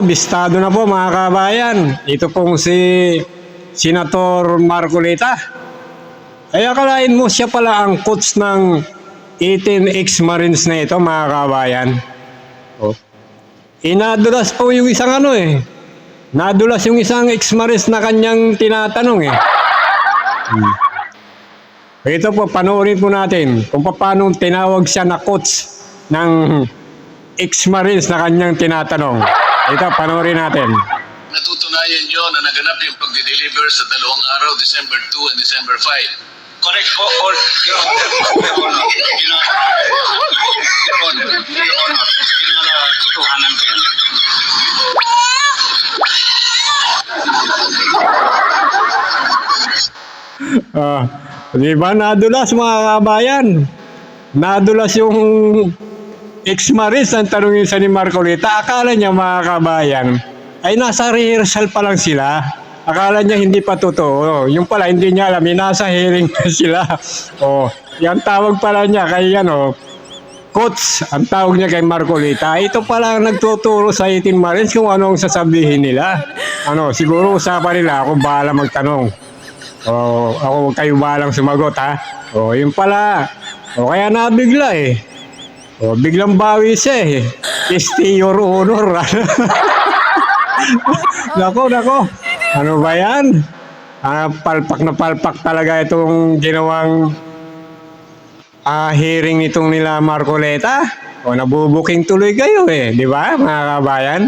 Bistado na po mga kabayan. Ito pong si Senator Marcolita. Ay akalain mo siya pala ang coach ng 18 ex-Marines na ito mga kabayan. Oh. Inadulas po yung isang Nadulas yung isang ex-Marines na kanyang tinatanong Ito po, panoorin po natin kung paano tinawag siya na coach ng ex-Marines na kanyang tinatanong. Ito, panoorin natin. Natutunayan nyo na naganap yung pagde-deliver sa 2 araw, December 2 and December 5. Correct po, or Your Honor. Your Honor. Your Honor. Your Honor. Pinakatutuhanan ko yan. Di ba nadulas mga kabayan? Nadulas yung ex-Marines ang tanongin sa ni Marcolita. Akala niya mga kabayan ay nasa rehearsal pa lang sila. Akala niya hindi pa totoo. Yung pala hindi niya alam, nasa hearing pa sila. Yung tawag pala niya kay coach, ang tawag niya kay Marcolita. Ito pala ang nagtuturo sa 18 Marines kung anong sasabihin nila. Siguro usapan nila, ako bahala magtanong. Ako kayo bahalang sumagot ha. Yun pala. Kaya nabigla biglang bawi siya Este your honor. Nako. Ano ba yan? Palpak na palpak talaga itong ginawang hearing nitong nila Marcolita. Nabubuking tuloy kayo di ba mga kabayan?